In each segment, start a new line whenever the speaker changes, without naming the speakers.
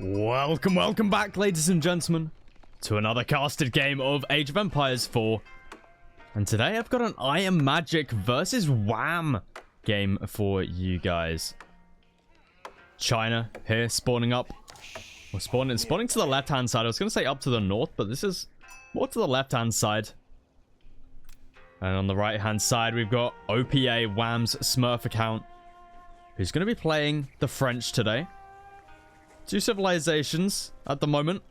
Welcome back, ladies and gentlemen, to another casted game of Age of Empires 4. And today I've got an I Am Magic versus Wham game for you guys. China here spawning up. Or spawning to the left-hand side. I was going to say up to the north, but this is more to the left-hand side. And on the right-hand side, we've got OPA, Wham's Smurf account, who's going to be playing the French today. Two civilizations at the moment,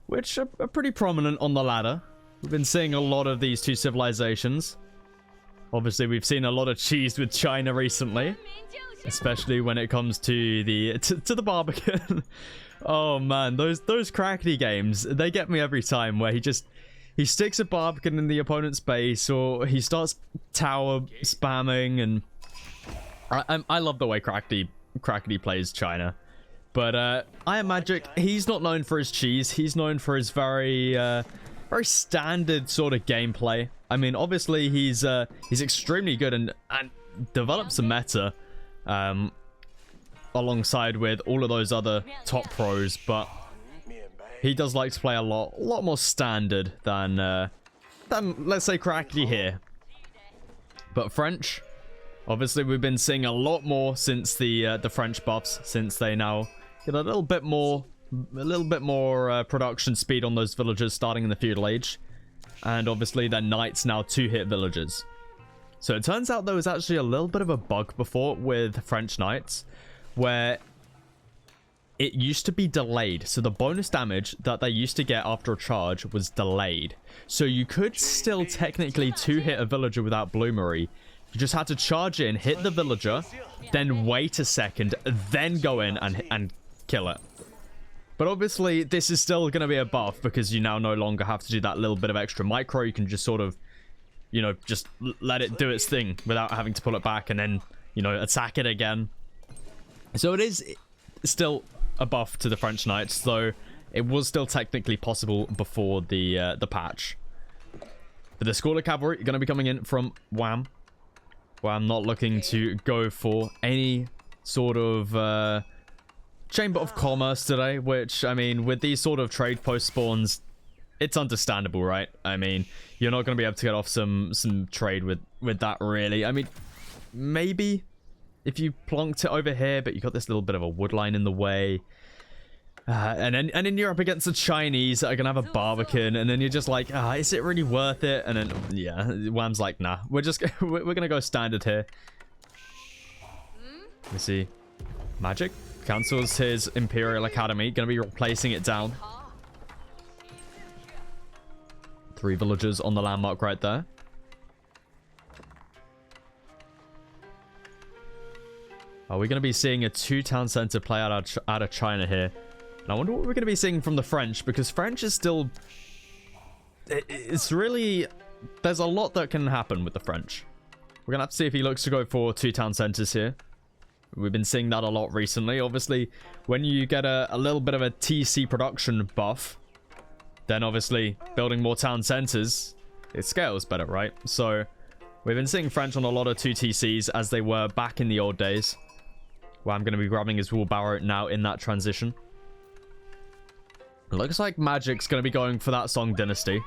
which are pretty prominent on the ladder. We've been seeing a lot of these two civilizations. Obviously, we've seen a lot of cheese with China recently, especially when it comes to the Barbican. Oh man, those crackety games, they get me every time, where he sticks a Barbican in the opponent's base, or he starts tower spamming, and I love the way crackety plays China. But I Am Magic, he's not known for his cheese. He's known for his very standard sort of gameplay. I mean, obviously he's extremely good and develops a meta alongside with all of those other top pros, but he does like to play a lot more standard than let's say crackety here. But French, obviously we've been seeing a lot more since the French buffs, since they now get a little bit more production speed on those villagers starting in the feudal age, and obviously their knights now 2-hit villagers. So it turns out there was actually a little bit of a bug before with French knights, where it used to be delayed. So the bonus damage that they used to get after a charge was delayed. So you could still technically 2-hit a villager without bloomery. You just had to charge in, hit the villager, then wait a second, then go in and kill it. But obviously, this is still going to be a buff, because you now no longer have to do that little bit of extra micro. You can just sort of, you know, just let it do its thing without having to pull it back and then, you know, attack it again. So it is still a buff to the French Knights, though it was still technically possible before the patch. But the Scholar Cavalry are going to be coming in from Wham. Wham not looking to go for any sort of Chamber of Commerce today, which, I mean, with these sort of trade post spawns, it's understandable, right? I mean, you're not going to be able to get off some trade with that, really. I mean, maybe if you plonked it over here, but you got this little bit of a wood line in the way. And then you're up against the Chinese that are going to have a Barbican, and then you're just like, is it really worth it? And then, yeah, Wham's like, nah, we're going to go standard here. Let me see. Magic cancels his Imperial Academy, going to be replacing it down. 3 villagers on the landmark right there. Are we going to be seeing a 2-town center play out of China here? And I wonder what we're going to be seeing from the French, because French is still... It's really... There's a lot that can happen with the French. We're going to have to see if he looks to go for 2-town centers here. We've been seeing that a lot recently. Obviously, when you get a little bit of a TC production buff, then obviously building more town centers, it scales better, right? So we've been seeing French on a lot of 2 TCs as they were back in the old days. Well, I'm going to be grabbing his wheelbarrow now in that transition. It looks like Magic's going to be going for that Song Dynasty.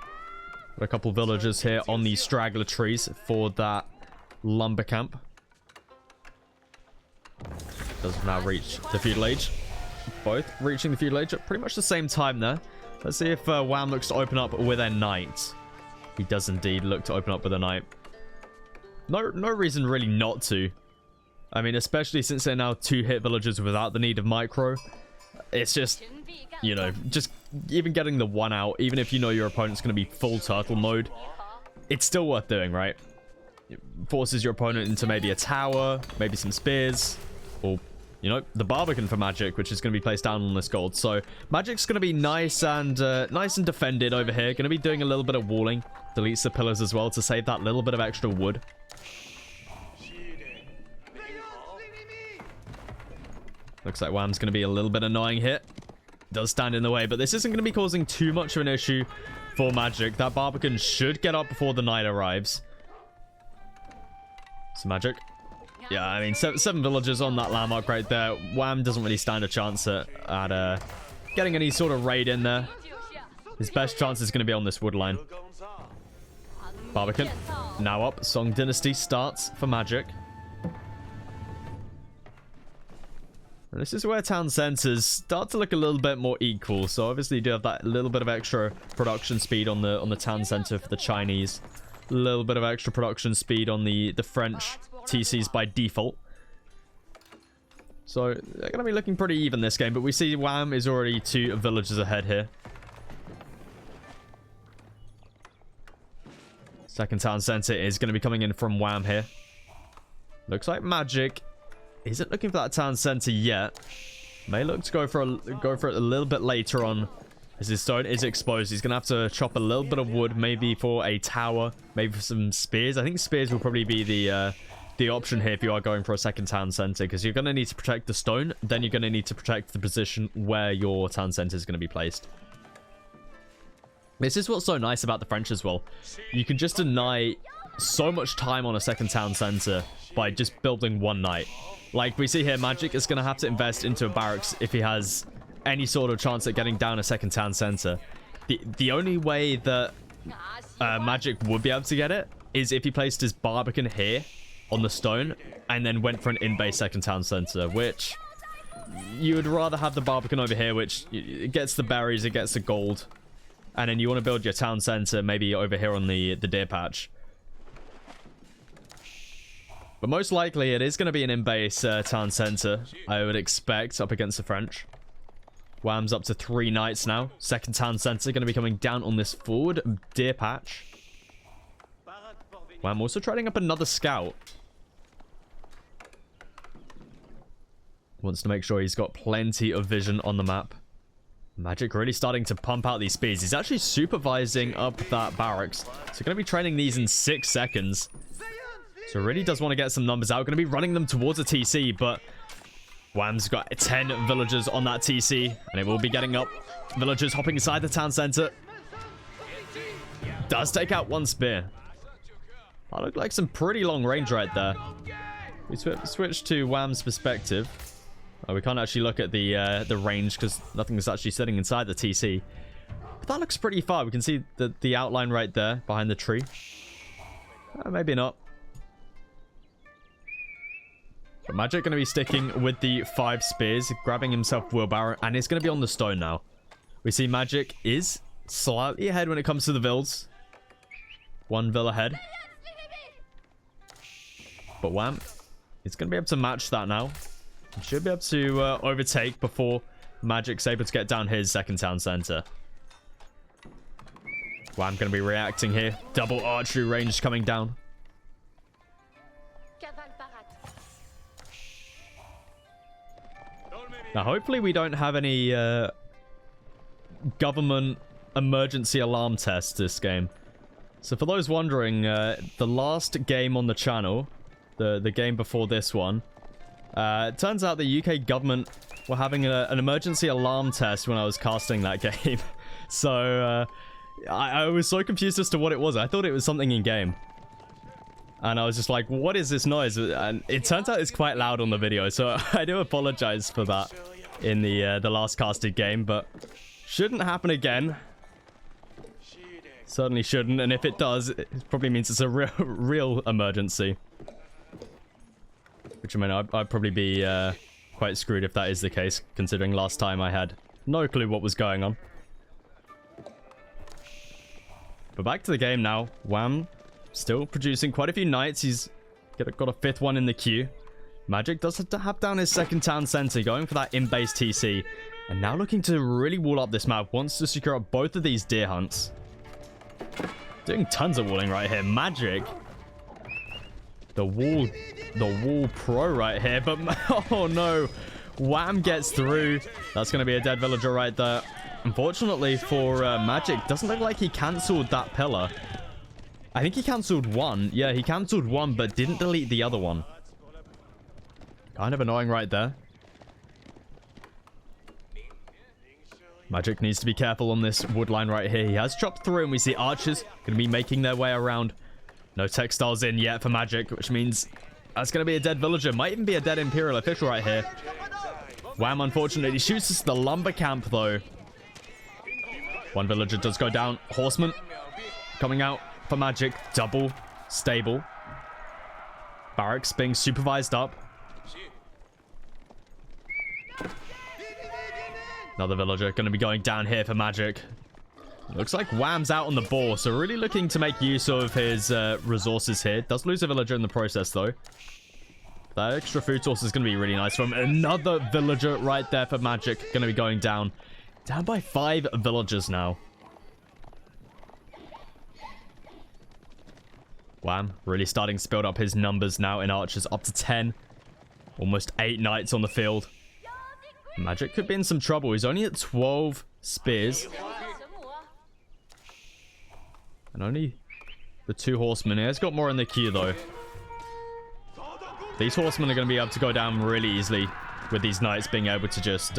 Got a couple villagers here on the straggler trees for that lumber camp. Does now reach the feudal age. Both reaching the feudal age at pretty much the same time there. Let's see if Wham looks to open up with a knight. He does indeed look to open up with a knight. No reason really not to. I mean, especially since they're now 2-hit villagers without the need of micro. It's just, you know, just even getting the 1 out, even if you know your opponent's going to be full turtle mode, it's still worth doing, right? It forces your opponent into maybe a tower, maybe some spears, or, you know, the Barbican for Magic, which is going to be placed down on this gold. So Magic's going to be nice and defended over here. Going to be doing a little bit of walling. Deletes the pillars as well to save that little bit of extra wood. Looks like Wham's going to be a little bit annoying here. Does stand in the way, but this isn't going to be causing too much of an issue for Magic. That Barbican should get up before the knight arrives. So Magic Yeah, I mean, seven villagers on that landmark right there. Wham doesn't really stand a chance at getting any sort of raid in there. His best chance is going to be on this wood line. Barbican now up. Song Dynasty starts for Magic. And this is where town centers start to look a little bit more equal. So obviously you do have that little bit of extra production speed on the town center for the Chinese. A little bit of extra production speed on the French TCs by default. So they're going to be looking pretty even this game. But we see Wham is already 2 villagers ahead here. Second town center is going to be coming in from Wham here. Looks like Magic isn't looking for that town center yet. May look to go for it a little bit later on as his stone is exposed. He's going to have to chop a little bit of wood, maybe for a tower, maybe for some spears. I think spears will probably be the option here if you are going for a second town center, because you're going to need to protect the stone, then you're going to need to protect the position where your town center is going to be placed. This is what's so nice about the French as well. You can just deny so much time on a second town center by just building one knight. Like we see here, Magic is going to have to invest into a barracks if he has any sort of chance at getting down a second town center. The only way that Magic would be able to get it is if he placed his Barbican here on the stone and then went for an in-base second town center, which you would rather have the Barbican over here, which it gets the berries, it gets the gold, and then you want to build your town center maybe over here on the deer patch. But most likely it is going to be an in-base town center, I would expect, up against the French. Wham's up to 3 knights now. Second town center going to be coming down on this forward deer patch. Wham also trading up another scout. Wants to make sure he's got plenty of vision on the map. Magic really starting to pump out these speeds. He's actually supervising up that barracks. So going to be training these in 6 seconds. So really does want to get some numbers out. Going to be running them towards a TC, but Wham's got 10 villagers on that TC, and it will be getting up. Villagers hopping inside the town center. Does take out 1 spear. That looked like some pretty long range right there. We switch to Wham's perspective. Oh, we can't actually look at the range because nothing is actually sitting inside the TC. But that looks pretty far. We can see the outline right there behind the tree. Maybe not. But Magic going to be sticking with the 5 spears, grabbing himself wheelbarrow, and it's going to be on the stone now. We see Magic is slightly ahead when it comes to the vills. 1 vill ahead. But Wham is going to be able to match that now. He should be able to overtake before Magic's able to get down his second town center. Wham going to be reacting here. Double archery range coming down. Now, hopefully we don't have any government emergency alarm tests this game. So for those wondering, the last game on the channel, the game before this one, it turns out the UK government were having an emergency alarm test when I was casting that game. So I was so confused as to what it was. I thought it was something in game. And I was just like, what is this noise? And it turns out it's quite loud on the video. So I do apologize for that in the last casted game. But shouldn't happen again. Certainly shouldn't. And if it does, it probably means it's a real emergency. Which, I mean, I'd probably be quite screwed if that is the case, considering last time I had no clue what was going on. But back to the game now. Wham still producing quite a few knights. He's got a 5th one in the queue. Magic does have to have down his second town center, going for that in-base TC. And now looking to really wall up this map. Wants to secure up both of these deer hunts. Doing tons of walling right here. Magic. The wall pro right here. But, oh no. Wham gets through. That's going to be a dead villager right there. Unfortunately for Magic, doesn't look like he cancelled that pillar. I think he cancelled 1. Yeah, he cancelled 1, but didn't delete the other one. Kind of annoying right there. Magic needs to be careful on this wood line right here. He has chopped through, and we see archers going to be making their way around. No textiles in yet for Magic, which means That's going to be a dead villager. Might even be a dead Imperial official right here. Wham, unfortunately, shoots us the lumber camp, though. One villager does go down. Horseman coming out for magic. Double stable. Barracks being supervised up. Another villager going to be going down here for magic. Looks like Wham's out on the ball, so really looking to make use of his resources here. Does lose a villager in the process, though. That extra food source is going to be really nice from another villager right there for magic. Going to be going down. Down by 5 villagers now. Wham, really starting to build up his numbers now in archers, up to 10. Almost 8 knights on the field. Magic could be in some trouble. He's only at 12 spears. And only the 2 horsemen here. He's got more in the queue, though. These horsemen are going to be able to go down really easily with these knights being able to just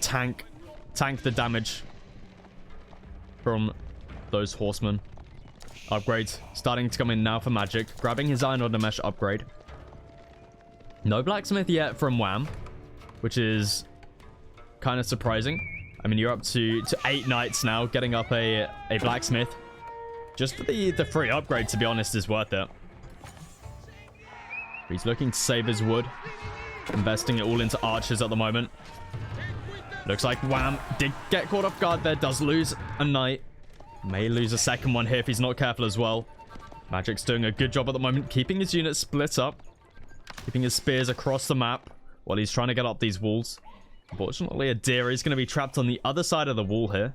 tank the damage from those horsemen. Upgrades starting to come in now for magic. Grabbing his iron order mesh upgrade. No blacksmith yet from Wham, which is kind of surprising. I mean, you're up to 8 knights now. Getting up a blacksmith just for the free upgrade, to be honest, is worth it. He's looking to save his wood, investing it all into archers at the moment. Looks like Wham did get caught off guard there. Does lose a knight. May lose a second one here if he's not careful as well. Magic's doing a good job at the moment, keeping his units split up, keeping his spears across the map while he's trying to get up these walls. Unfortunately, a deer is going to be trapped on the other side of the wall here.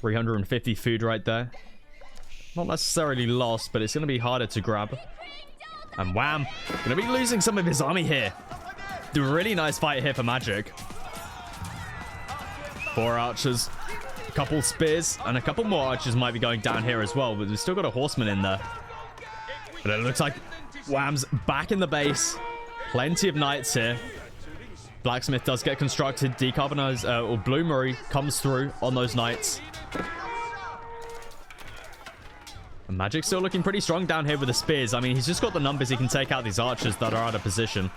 350 food right there. Not necessarily lost, but it's going to be harder to grab. And Wham, going to be losing some of his army here. A really nice fight here for magic. 4 archers, a couple spears, and a couple more archers might be going down here as well. But we've still got a horseman in there. But it looks like Wham's back in the base. Plenty of knights here. Blacksmith does get constructed. Decarbonize, or Bloomery comes through on those knights. And Magic's still looking pretty strong down here with the spears. I mean, he's just got the numbers. He can take out these archers that are out of position.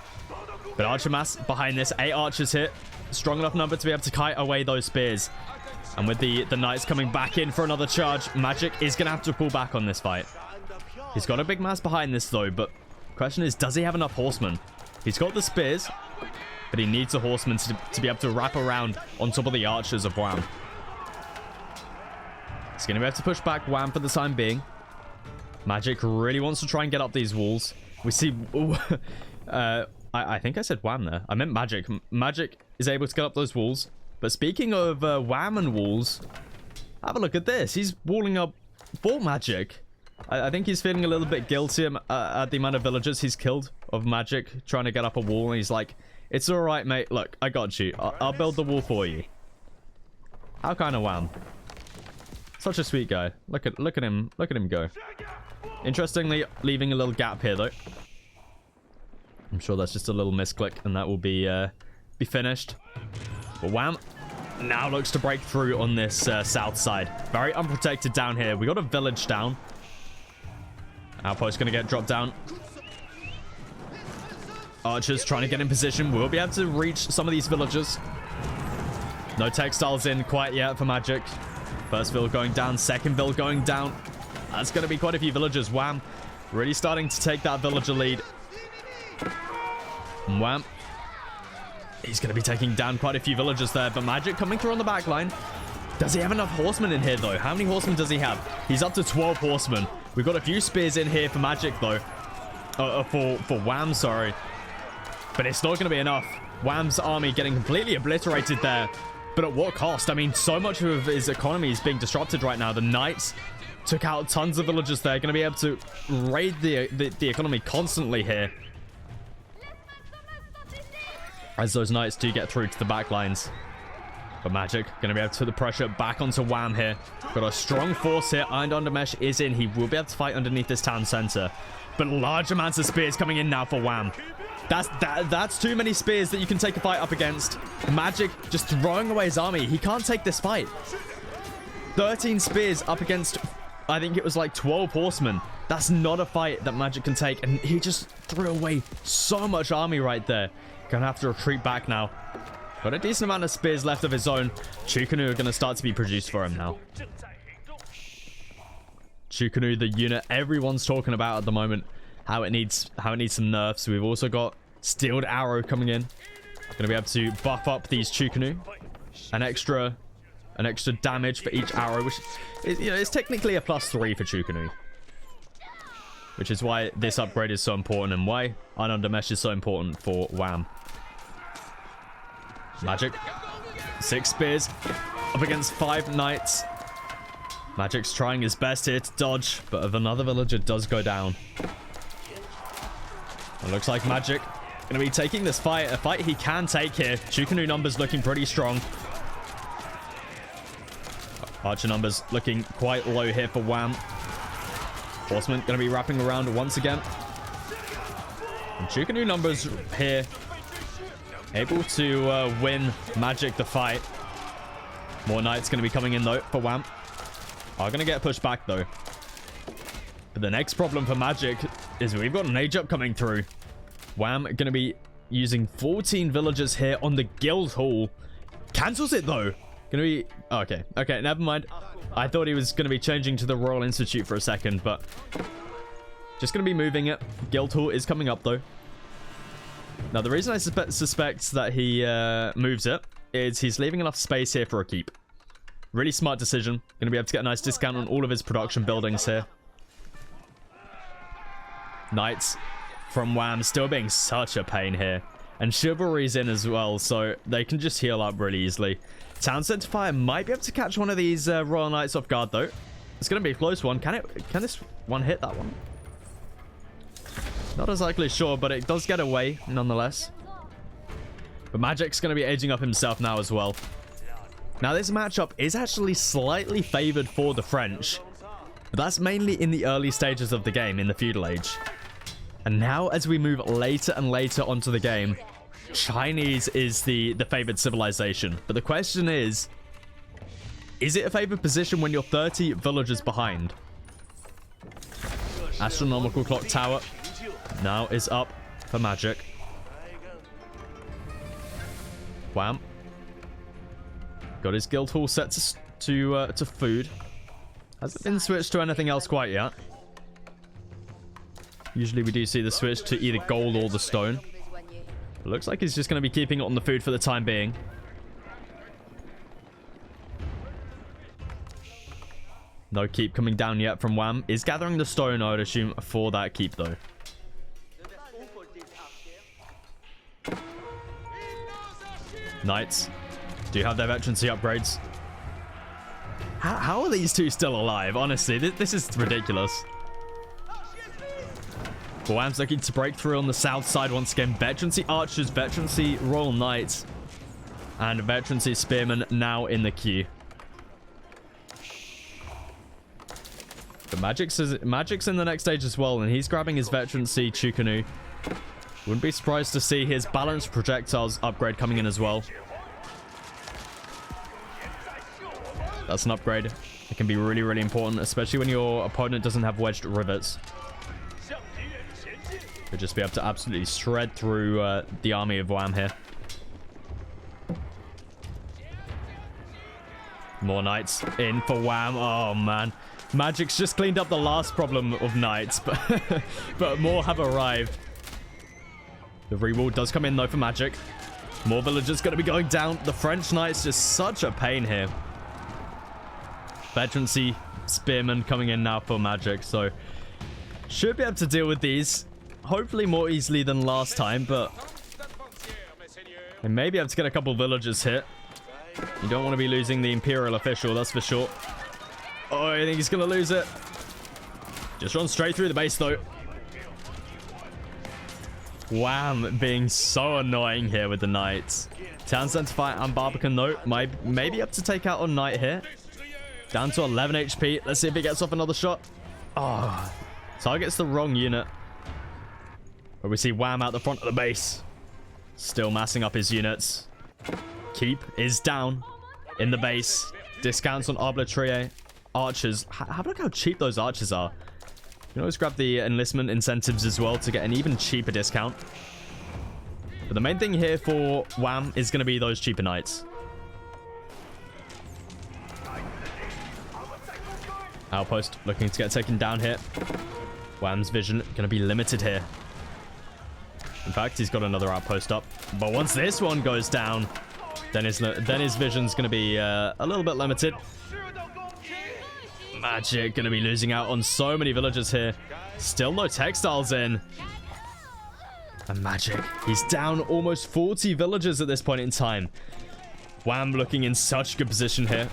But archer mass behind this. 8 archers here. Strong enough number to be able to kite away those spears. And with the knights coming back in for another charge, Magic is going to have to pull back on this fight. He's got a big mass behind this, though. But the question is, does he have enough horsemen? He's got the spears, but he needs a horseman to be able to wrap around on top of the archers of Wham. He's going to be able to push back Wham for the time being. Magic really wants to try and get up these walls. We see... I think I said Wham there. I meant Magic. Magic is able to get up those walls. But speaking of Wham and walls, have a look at this. He's walling up for Magic. I think he's feeling a little bit guilty at the amount of villagers he's killed of Magic trying to get up a wall. And he's like, it's all right, mate. Look, I got you. I'll build the wall for you. How kind of Wham. Such a sweet guy. Look at him. Look at him go. Interestingly, leaving a little gap here, though. I'm sure that's just a little misclick, and that will be finished. But Wham now looks to break through on this south side. Very unprotected down here. We got a village down. Outpost going to get dropped down. Archers trying to get in position. We'll be able to reach some of these villagers. No textiles in quite yet for Magic. First ville going down. Second ville going down. That's going to be quite a few villagers. Wham really starting to take that villager lead. And Wham, he's going to be taking down quite a few villagers there. But Magic coming through on the back line. Does he have enough horsemen in here, though? How many horsemen does he have? He's up to 12 horsemen. We've got a few spears in here for Magic, though. For Wham, sorry. But it's not going to be enough. Wham's army getting completely obliterated there. But at what cost? I mean, so much of his economy is being disrupted right now. The knights took out tons of villagers there. Going to be able to raid the economy constantly here. As those knights do get through to the back lines. But Magic going to be able to put the pressure back onto Wham here. Got a strong force here. Iron Under Mesh is in. He will be able to fight underneath this town center. But large amounts of spears coming in now for Wham. That's too many spears that you can take a fight up against. Magic just throwing away his army. He can't take this fight. 13 spears up against I think it was like 12 horsemen. That's not a fight that Magic can take. And he just threw away so much army right there. Gonna have to retreat back now. Got a decent amount of spears left of his own. Chukunu are gonna start to be produced for him now. Chukunu, the unit everyone's talking about at the moment. How it needs some nerfs. We've also got Steeled Arrow coming in. Gonna be able to buff up these Chukunu. An extra damage for each arrow, which is, you know, it's technically a +3 for Chukunu. Which is why this upgrade is so important and why Iron Under Mesh is so important for Wham. Magic. 6 spears up against 5 knights. Magic's trying his best here to dodge, but if another villager does go down. It looks like Magic going to be taking this fight. A fight he can take here. Chukunu numbers looking pretty strong. Archer numbers looking quite low here for Wham. Horseman going to be wrapping around once again. And Chukunu numbers here. Able to win Magic the fight. More knights going to be coming in though for Wham. Are going to get pushed back though. But the next problem for Magic is we've got an age up coming through. Wham going to be using 14 villagers here on the guild hall. Cancels it though. Gonna be okay, never mind. I thought he was gonna be changing to the Royal Institute for a second, but just gonna be moving it. Guild hall is coming up though. Now the reason I suspect that he moves it is he's leaving enough space here for a keep. Really smart decision. Gonna be able to get a nice discount on all of his production buildings here. Knights from Wham still being such a pain here. And Chivalry's in as well, so they can just heal up really easily. Town Center Fire might be able to catch one of these Royal Knights off guard, though. It's going to be a close one. Can this one hit that one? Not exactly sure, but it does get away, nonetheless. But Magic's going to be aging up himself now as well. Now, this matchup is actually slightly favored for the French. But that's mainly in the early stages of the game, in the feudal age. And now, as we move later and later onto the game, Chinese is the favored civilization. But the question is it a favored position when you're 30 villagers behind? Astronomical Clock Tower now is up for Magic. Wham. Got his guild hall set to food. Hasn't been switched to anything else quite yet. Usually we do see the switch to either gold or the stone. It looks like he's just going to be keeping it on the food for the time being. No keep coming down yet from Wham. Is gathering the stone, I would assume, for that keep, though. Knights do have their veterancy upgrades. How are these two still alive? Honestly, this is ridiculous. Wham's looking to break through on the south side once again. Veterancy Archers, Veterancy Royal Knights, and Veterancy Spearmen now in the queue. But Magic's in the next stage as well, and he's grabbing his Veterancy Chukunu. Wouldn't be surprised to see his Balanced Projectiles upgrade coming in as well. That's an upgrade. It can be really, really important, especially when your opponent doesn't have wedged rivets. You'll just be able to absolutely shred through the army of Wham here. More knights in for Wham. Oh, man. Magic's just cleaned up the last problem of knights, but more have arrived. The reward does come in, though, for Magic. More villagers going to be going down. The French knights just such a pain here. Veterancy Spearmen coming in now for Magic, so should be able to deal with these. Hopefully more easily than last time, but we may be able to get a couple villagers hit. You don't want to be losing the Imperial official, that's for sure. Oh, I think he's going to lose it. Just run straight through the base, though. Wham, being so annoying here with the knights. Town Center Fire and Barbican, though, may be able to take out a knight here. Down to 11 HP. Let's see if he gets off another shot. Oh, targets the wrong unit. But we see Wham out the front of the base. Still massing up his units. Keep is down in the base. Discounts on Arbitraire. archers. Have a look how cheap those archers are. You can always grab the enlistment incentives as well to get an even cheaper discount. But the main thing here for Wham is going to be those cheaper knights. Outpost looking to get taken down here. Wham's vision going to be limited here. In fact, he's got another outpost up. But once this one goes down, then his vision's going to be a little bit limited. Magic going to be losing out on so many villagers here. Still no textiles in. And Magic, he's down almost 40 villagers at this point in time. Wham looking in such good position here.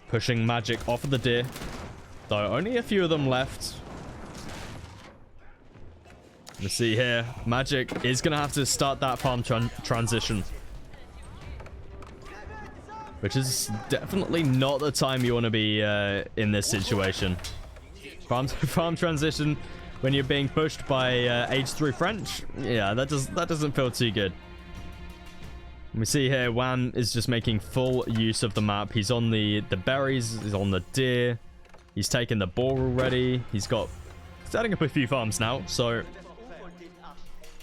Pushing Magic off of the deer. Though only a few of them left. Let's see here. Magic is going to have to start that farm transition. Which is definitely not the time you want to be in this situation. Farm transition when you're being pushed by age 3 French. Yeah, that doesn't feel too good. We see here, Wham is just making full use of the map. He's on the berries, he's on the deer. He's taken the boar already. He's setting up a few farms now, so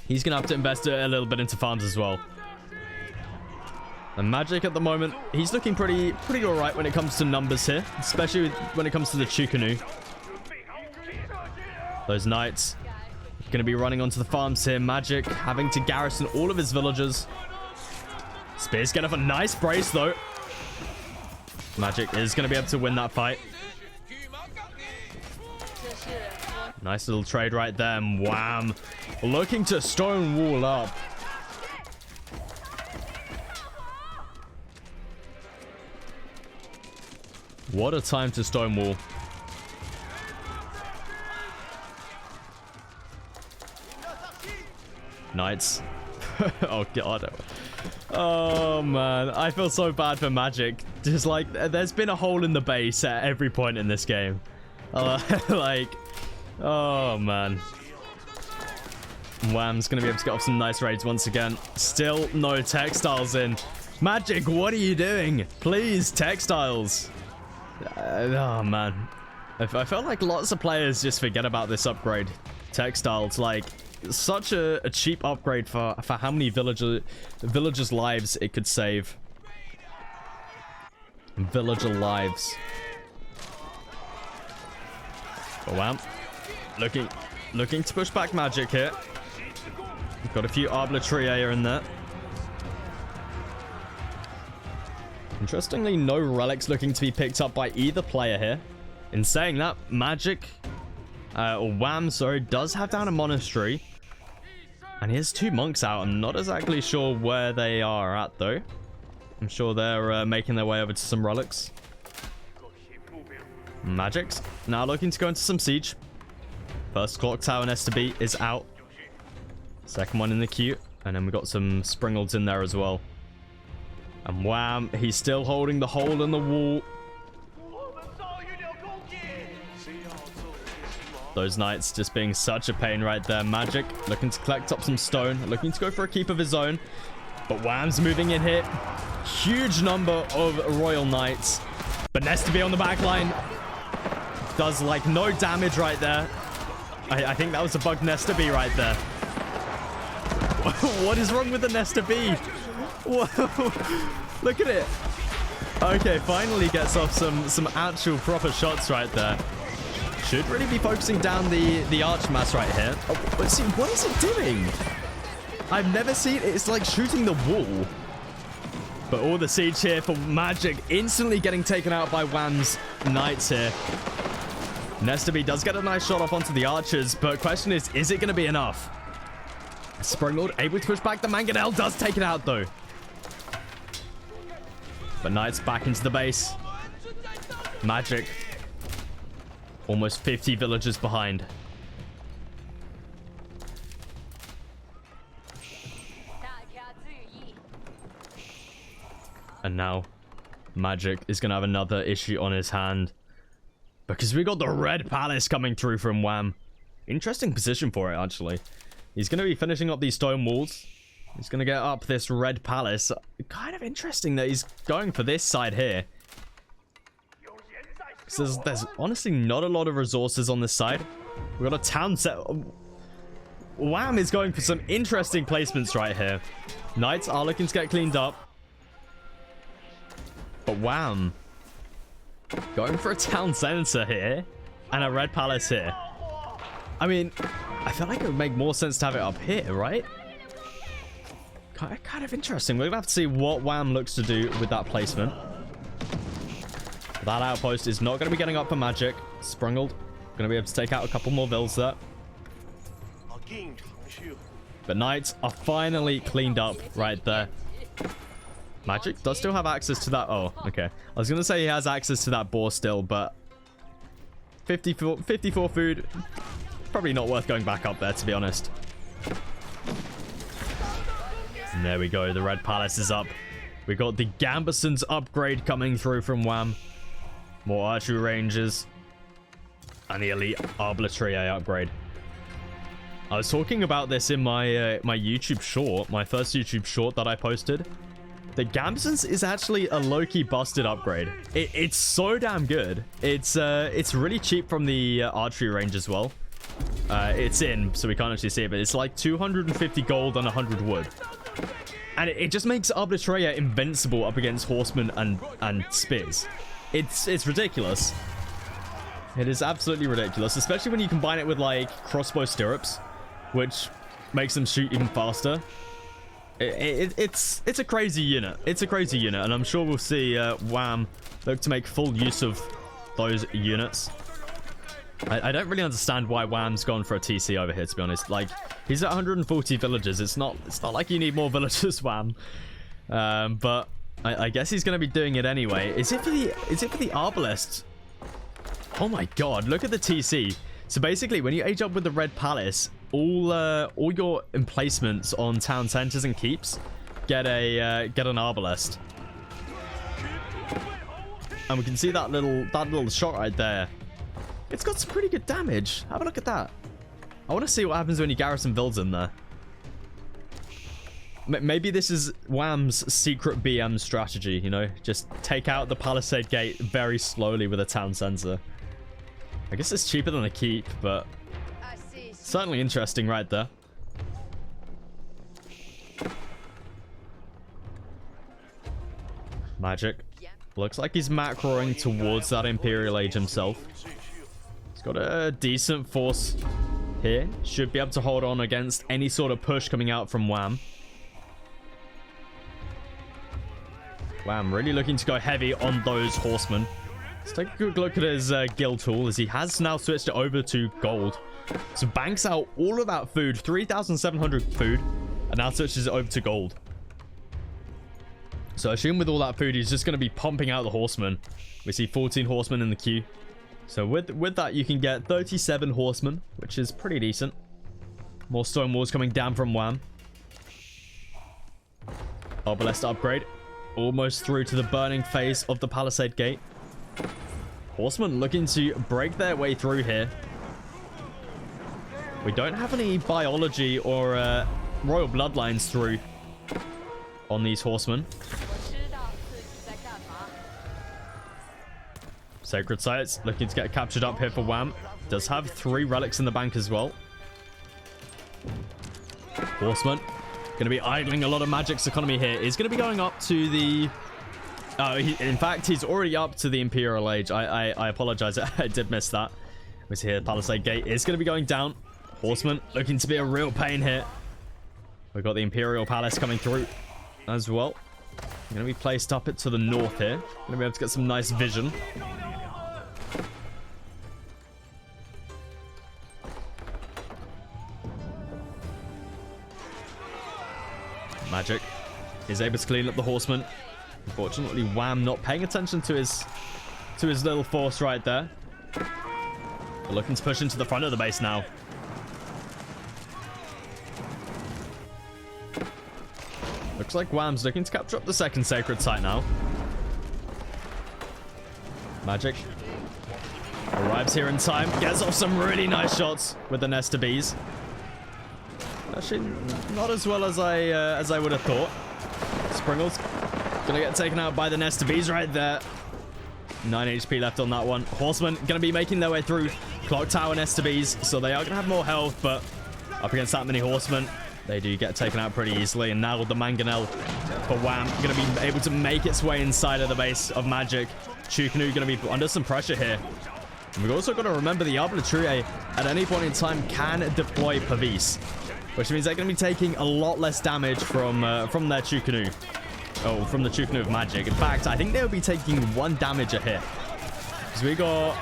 he's gonna have to invest a little bit into farms as well. And Magic at the moment, he's looking pretty alright when it comes to numbers here, especially when it comes to the Chukanu. Those knights gonna be running onto the farms here. Magic having to garrison all of his villagers. Spears get off a nice brace though. Magic is going to be able to win that fight. Nice little trade right there. And Wham. Looking to stone wall up. What a time to stone wall. Knights. Oh god. Oh man, I feel so bad for Magic. Just like, there's been a hole in the base at every point in this game. Like, oh man. Wham's gonna be able to get off some nice raids once again. Still no textiles in. Magic, what are you doing? Please, textiles. Oh man. I felt like lots of players just forget about this upgrade. Textiles, like, such a cheap upgrade for how many villagers' lives it could save. Villager lives. Oh, wow. Looking to push back Magic here. Got a few Arbitria in there. Interestingly, no relics looking to be picked up by either player here. In saying that, Magic, or Wham, sorry, does have down a monastery. And he has 2 monks out. I'm not exactly sure where they are at, though. I'm sure they're making their way over to some relics. Magic's now looking to go into some siege. First clock tower nest to beat is out. Second one in the queue. And then we got some Springalds in there as well. And Wham, he's still holding the hole in the wall. Those knights just being such a pain right there. Magic looking to collect up some stone. Looking to go for a keep of his own. But Wham's moving in here. Huge number of Royal Knights. But Nest to be on the back line. Does like no damage right there. I think that was a bugged Nest to be right there. What is wrong with the Nest to be? Whoa. Look at it. Okay, finally gets off some actual proper shots right there. Should really be focusing down the Archmass right here. Oh, but see, what is it doing? I've never seen it. It's like shooting the wall. But all the siege here for Magic instantly getting taken out by Wham's Knights here. Nestaby does get a nice shot off onto the archers, but question is it going to be enough? Sprunglord able to push back. The Mangonel does take it out though. But Knights back into the base. Magic. Almost 50 villagers behind. And now, Magic is going to have another issue on his hand. Because we got the Red Palace coming through from Wham. Interesting position for it, actually. He's going to be finishing up these stone walls. He's going to get up this Red Palace. Kind of interesting that he's going for this side here. Because there's honestly not a lot of resources on this side. We've got a town set. Wham is going for some interesting placements right here. Knights are looking to get cleaned up. But Wham going for a town center here and a red palace here. I mean, I feel like it would make more sense to have it up here, right? Kind of interesting. We're gonna have to see what Wham looks to do with that placement. That outpost is not going to be getting up for magic. Sprungled. Going to be able to take out a couple more vills there. But Knights are finally cleaned up right there. Magic does still have access to that. Oh, okay. I was going to say he has access to that boar still, but 54 food. Probably not worth going back up there, to be honest. And there we go. The red palace is up. We got the Gambeson's upgrade coming through from Wham. More archery ranges. And the elite arbitrary upgrade. I was talking about this in my my YouTube short, my first YouTube short that I posted. The Gambeson's is actually a low-key busted upgrade. It's so damn good. It's really cheap from the archery range as well. It's in, so we can't actually see it, but it's like 250 gold and 100 wood. And it just makes Arbitrea invincible up against horsemen and spears. It's ridiculous. It is absolutely ridiculous, especially when you combine it with like crossbow stirrups, which makes them shoot even faster. It's a crazy unit. It's a crazy unit, and I'm sure we'll see Wham look to make full use of those units. I don't really understand why Wham's gone for a TC over here, to be honest. Like, he's at 140 villagers. It's not like you need more villagers, Wham. But I guess he's going to be doing it anyway. Is it for the Arbalest? Oh my god, look at the TC. So basically, when you age up with the Red Palace, all your emplacements on town centers and keeps get an Arbalest. And we can see that little shot right there. It's got some pretty good damage. Have a look at that. I want to see what happens when you garrison builds in there. Maybe this is Wham's secret BM strategy, you know? Just take out the palisade gate very slowly with a town center. I guess it's cheaper than a keep, but certainly interesting right there. Magic. Looks like he's macroing towards that Imperial Age himself. He's got a decent force here. Should be able to hold on against any sort of push coming out from Wham. Wham really looking to go heavy on those horsemen. Let's take a good look at his guild tool, as he has now switched it over to gold. So banks out all of that food, 3,700 food, and now switches it over to gold. So I assume with all that food, he's just going to be pumping out the horsemen. We see 14 horsemen in the queue. So with that, you can get 37 horsemen, which is pretty decent. More stone walls coming down from Wham. Arbalest upgrade. Almost through to the burning face of the palisade gate. Horsemen looking to break their way through here. We don't have any biology or royal bloodlines through on these horsemen. Sacred sites looking to get captured up here for Wham. Does have 3 relics in the bank as well. Horseman going to be idling a lot of magic's economy here. Is going to be going up to the... in fact, he's already up to the Imperial Age. I apologize. I did miss that. We see here the Palisade Gate is going to be going down. Horseman looking to be a real pain here. We've got the Imperial Palace coming through as well. Going to be placed up it to the north here. Going to be able to get some nice vision. Magic is able to clean up the horseman. Unfortunately, Wham not paying attention to his little force right there. But looking to push into the front of the base now. Looks like Wham's looking to capture up the second sacred site now. Magic arrives here in time, gets off some really nice shots with the Nest of Bees. Actually, not as well as I would have thought. Springle's gonna get taken out by the Nest of Bees right there. 9 HP left on that one. Horsemen going to be making their way through Clock Tower and STBs, so they are going to have more health, but up against that many horsemen, they do get taken out pretty easily. And now the Mangonel for Wham going to be able to make its way inside of the base of Magic. Chukanu going to be under some pressure here. And we've also got to remember the Arbitrie at any point in time can deploy Pavis, which means they're going to be taking a lot less damage from their Chukanu. Oh, from the Chukanu of Magic. In fact, I think they'll be taking 1 damage a hit. Because we got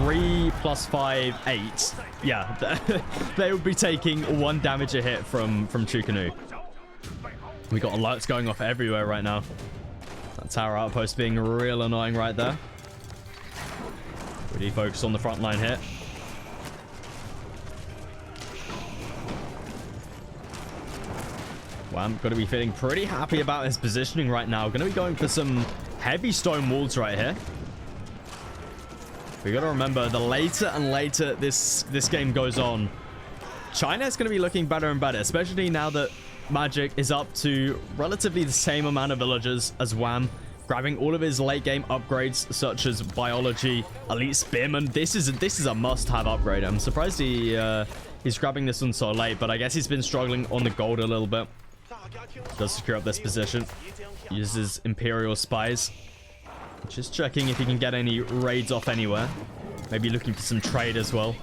3 plus 5, 8. Yeah, they would be taking 1 damage a hit from Chukanu. We got alerts going off everywhere right now. That tower outpost being real annoying right there. We need focus on the front line here. Wham, going to be feeling pretty happy about his positioning right now. Going to be going for some heavy stone walls right here. We got to remember, the later and later this game goes on, China's going to be looking better and better, especially now that Magic is up to relatively the same amount of villagers as Wham, grabbing all of his late game upgrades such as biology, elite spearman. This is a must-have upgrade. I'm surprised he's grabbing this one so late, but I guess he's been struggling on the gold a little bit. Does secure up this position. Uses Imperial Spies. Just checking if he can get any raids off anywhere. Maybe looking for some trade as well.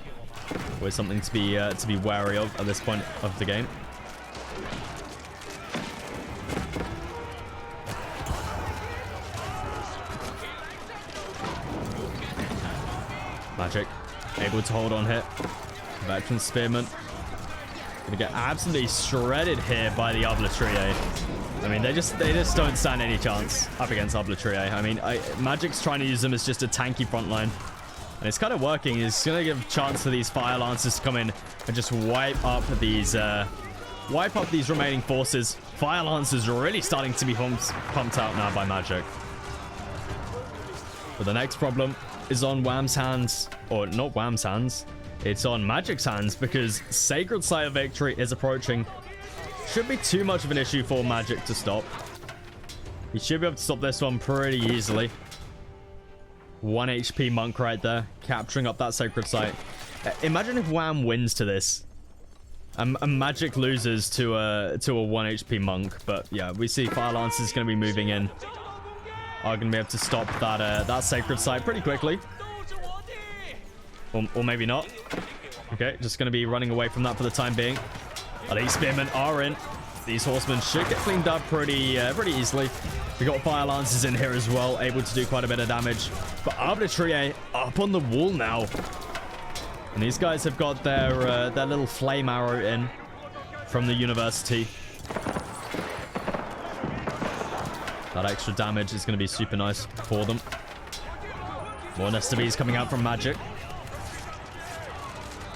Always something to be wary of at this point of the game. Magic able to hold on here. Veteran Spearman gonna get absolutely shredded here by the Arbitrie. I mean, they just don't stand any chance up against Arbitrie. I mean, Magic's trying to use them as just a tanky front line, and it's kind of working. It's gonna give a chance for these Fire Lancers to come in and just wipe up these remaining forces. Fire Lancers are really starting to be pumped out now by Magic. But the next problem is on Wham's hands, or not Wham's hands. It's on Magic's hands, because Sacred Site of Victory is approaching. Should be too much of an issue for Magic to stop. He should be able to stop this one pretty easily. 1 HP Monk right there, capturing up that Sacred Site. Imagine if Wham wins to this. And Magic loses to a 1 HP Monk. But yeah, we see Fire Lance is going to be moving in. Are going to be able to stop that Sacred Site pretty quickly. Or maybe not. Okay, just going to be running away from that for the time being. Elite Spearmen are in. These horsemen should get cleaned up pretty easily. We got Fire Lancers in here as well, able to do quite a bit of damage. But Arbitrie up on the wall now. And these guys have got their little flame arrow in from the university. That extra damage is going to be super nice for them. More STBs coming out from Magic.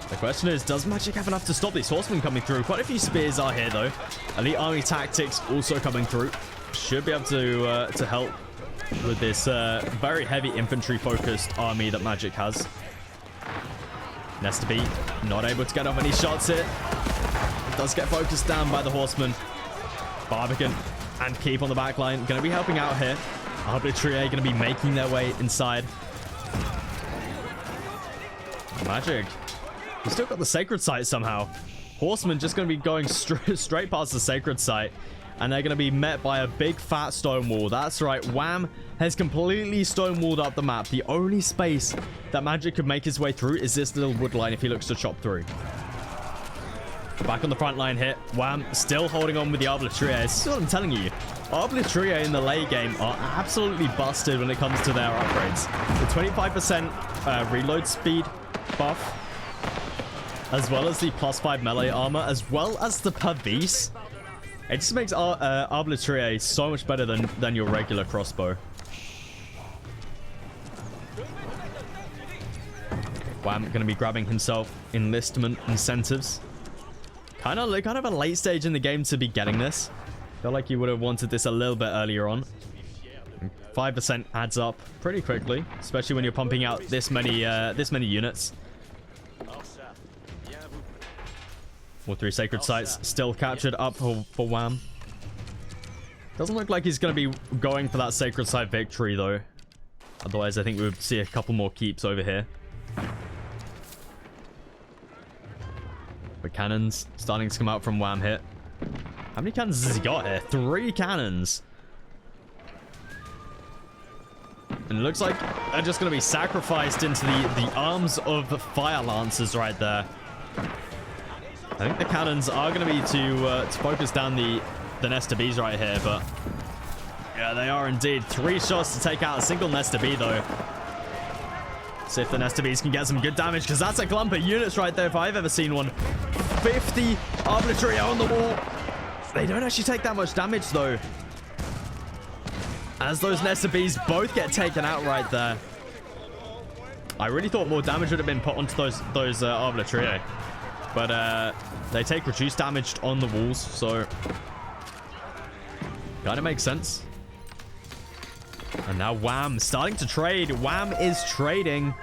The question is, does Magic have enough to stop these horsemen coming through? Quite a few spears are here, though. Elite Army Tactics also coming through. Should be able to help with this very heavy infantry-focused army that Magic has. STB not able to get off any shots here. It does get focused down by the horsemen. Barbican and Keep on the back line. Going to be helping out here. Arbitrie going to be making their way inside. Magic. He's still got the Sacred Site somehow. Horsemen just going to be going straight past the Sacred Site. And they're going to be met by a big fat stone wall. That's right. Wham has completely stonewalled up the map. The only space that Magic could make his way through is this little wood line if he looks to chop through. Back on the front line here. Wham still holding on with the Arbitrie. This is what I'm telling you. Arbitrie in the late game are absolutely busted when it comes to their upgrades. The 25% reload speed buff, as well as the +5 melee armor, as well as the Pavis. It just makes Arbitrie so much better than your regular crossbow. Wham going to be grabbing himself enlistment incentives. Kind of a late stage in the game to be getting this. Feel like you would have wanted this a little bit earlier on. 5% adds up pretty quickly, especially when you're pumping out this many units. All 3 Sacred Sites still captured up for Wham. Doesn't look like he's going to be going for that sacred site victory, though. Otherwise, I think we would see a couple more keeps over here. But cannons starting to come out from Wham hit. How many cannons has he got here? 3 cannons. And it looks like they're just going to be sacrificed into the arms of fire lancers right there. I think the cannons are going to be to focus down the Nesta Bees right here, but yeah, they are indeed. 3 shots to take out a single Nesta Bee, though. See if the Nesta Bees can get some good damage, because that's a clump of units right there if I've ever seen one. 50 arbitrary on the wall. They don't actually take that much damage, though, as those Nesta Bees both get taken out right there. I really thought more damage would have been put onto those arbitrary, but they take reduced damage on the walls, so kind of makes sense. And now Wham starting to trade. Wham is trading,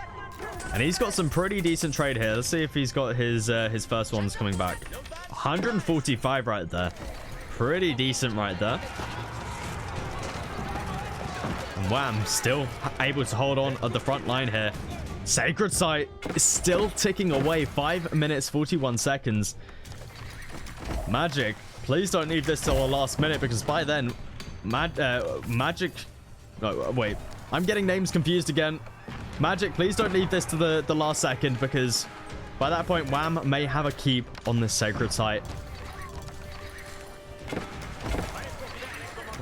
and he's got some pretty decent trade here. Let's see if he's got his first ones coming back. 145 right there. Pretty decent right there. And Wham still able to hold on at the front line here. Sacred Site is still ticking away. 5 minutes, 41 seconds. Magic, please don't leave this till the last minute, because by then, Magic... Oh, wait. I'm getting names confused again. Magic, please don't leave this to the last second, because by that point, Wham may have a keep on this Sacred Site.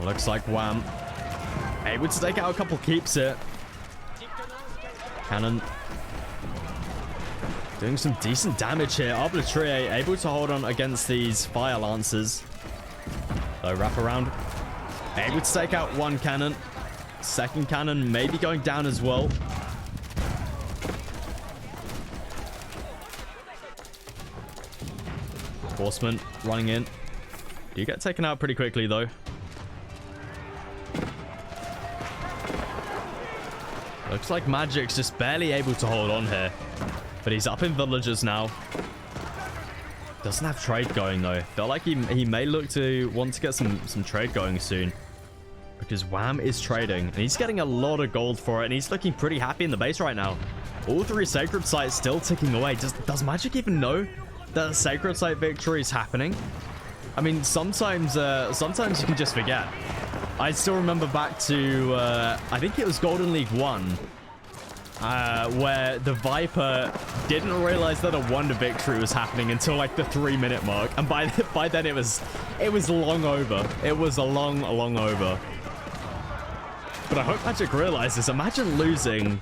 Looks like Wham able to take out a couple keeps here. Cannon doing some decent damage here. Arbitrary able to hold on against these fire lancers. So wrap around. Able to take out 1 cannon. Second cannon maybe going down as well. Horseman running in. You get taken out pretty quickly, though. Looks like Magic's just barely able to hold on here. But he's up in villagers now. Doesn't have trade going, though. Felt like he may look to want to get some trade going soon, because Wham is trading, and he's getting a lot of gold for it, and he's looking pretty happy in the base right now. All 3 Sacred Sites still ticking away. Does Magic even know that a Sacred Site victory is happening? I mean, sometimes you can just forget. I still remember back to, I think it was Golden League 1, where the Viper didn't realize that a wonder victory was happening until like the 3-minute mark, and by then it was long over. It was a long over. But I hope Magic realizes. Imagine losing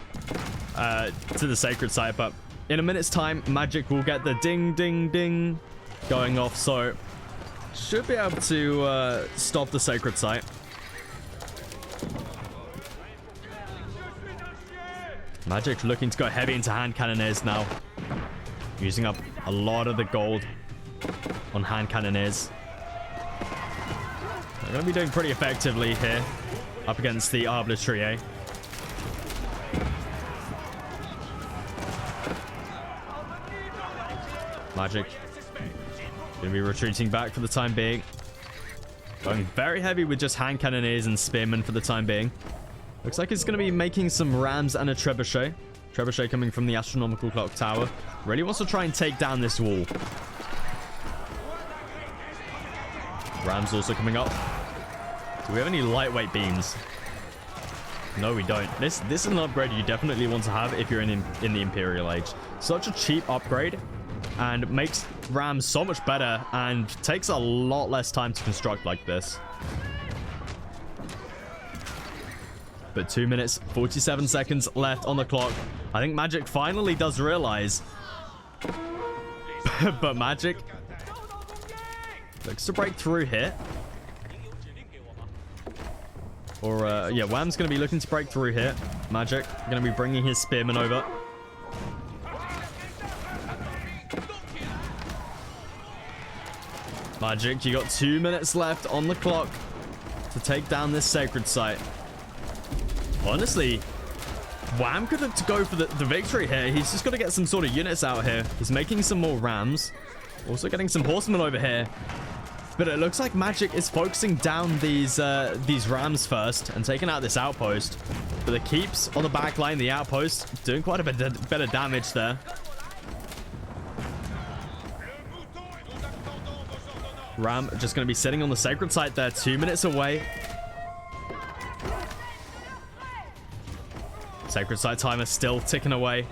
to the Sacred Site, but in a minute's time, Magic will get the ding ding ding going off, so should be able to stop the Sacred Site. Magic looking to go heavy into hand cannoneers now, using up a lot of the gold on hand cannoneers. They're going to be doing pretty effectively here up against the arbitrary. Magic going to be retreating back for the time being, going very heavy with just hand cannoneers and spearmen for the time being. Looks like he's going to be making some rams and a trebuchet. Trebuchet coming from the astronomical clock tower. Really wants to try and take down this wall. Rams also coming up. Do we have any lightweight beams? No, we don't. This is an upgrade you definitely want to have if you're in the Imperial Age. Such a cheap upgrade, and makes rams so much better, and takes a lot less time to construct like this. But 2 minutes, 47 seconds left on the clock. I think Magic finally does realize. But Magic looks to break through here. Or, yeah, Wham's going to be looking to break through here. Magic going to be bringing his spearmen over. Magic, you got 2 minutes left on the clock to take down this Sacred Site. Honestly, Wham could look to go for the victory here. He's just got to get some sort of units out here. He's making some more rams. Also getting some horsemen over here. But it looks like Magic is focusing down these rams first and taking out this outpost. But the keeps on the back line, the outpost, doing quite a bit of damage there. Ram just going to be sitting on the sacred site there, 2 minutes away. Sacred site timer still ticking away.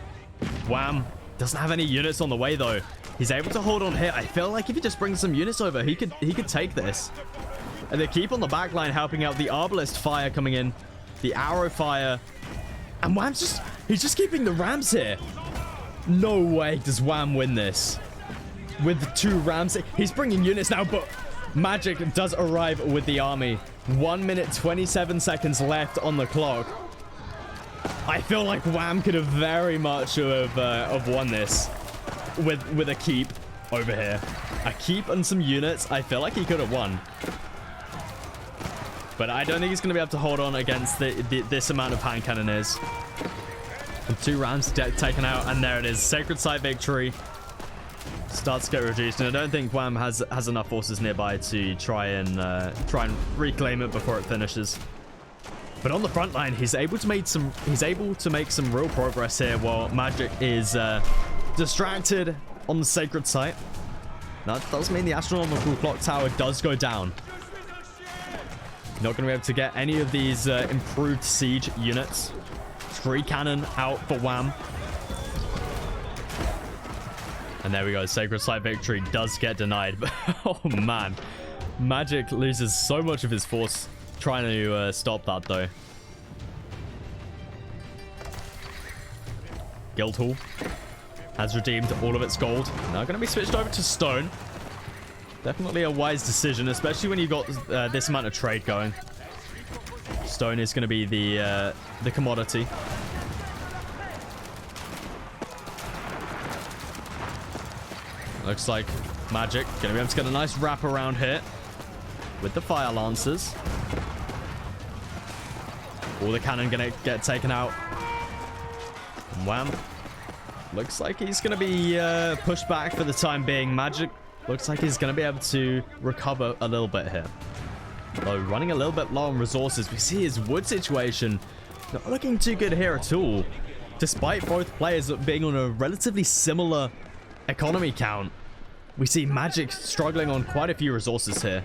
Wham! Doesn't have any units on the way though. He's able to hold on here. I feel like if he just brings some units over, he could take this. And they keep on the back line helping out. The Arbalest fire coming in, the arrow fire, and Wham's he's just keeping the rams here. No way does Wham win this with the 2 rams. He's bringing units now, but Magic does arrive with the army. 1 minute 27 seconds left on the clock. I feel like Wham could have very much have won this with a keep over here. A keep and some units. I feel like he could have won. But I don't think he's going to be able to hold on against this amount of hand cannoneers. And 2 rams taken out, and there it is. Sacred site victory. Starts to get reduced, and I don't think Wham has enough forces nearby to try and reclaim it before it finishes. But on the front line, he's able to make some real progress here, while Magic is distracted on the sacred site. That does mean the astronomical clock tower does go down. Not going to be able to get any of these improved siege units. 3 cannon out for Wham. And there we go. Sacred site victory does get denied. But oh man, Magic loses so much of his force trying to stop that though. Guildhall has redeemed all of its gold. Now going to be switched over to stone. Definitely a wise decision, especially when you've got this amount of trade going. Stone is going to be the commodity. Looks like Magic going to be able to get a nice wrap around here with the fire lancers. All the cannon going to get taken out. And Wham. Looks like he's going to be pushed back for the time being. Magic looks like he's going to be able to recover a little bit here. Though running a little bit low on resources. We see his wood situation not looking too good here at all. Despite both players being on a relatively similar economy count, we see Magic struggling on quite a few resources here.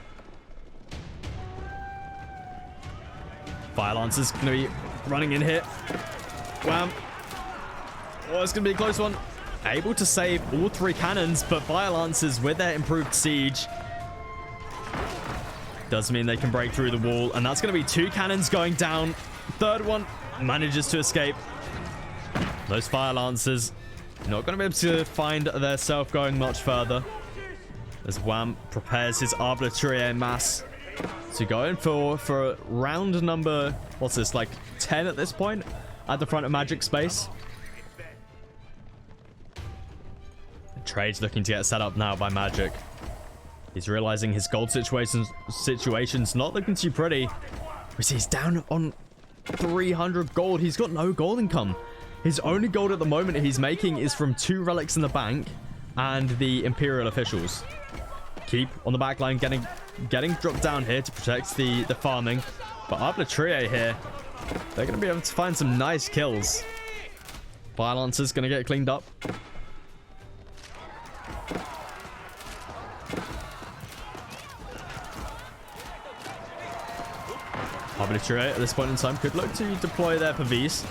Fire Lancer's going to be running in here. Wham. Oh, it's going to be a close one. Able to save all 3 cannons, but Fire Lancers with their improved siege does mean they can break through the wall, and that's going to be 2 cannons going down. 3rd one manages to escape. Those Fire Lancers not going to be able to find their self going much further as Wham prepares his arbitrary mass to go in for round number, what's this, like 10 at this point at the front of Magic space. The trade's looking to get set up now by Magic. He's realizing his gold situation's not looking too pretty. We see he's down on 300 gold. He's got no gold income. His only gold at the moment he's making is from 2 relics in the bank and the Imperial officials. Keep on the back line getting dropped down here to protect the farming. But Arbitraire here, they're going to be able to find some nice kills. Fire Lancer's going to get cleaned up. Arbitraire at this point in time could look to deploy their Pavis.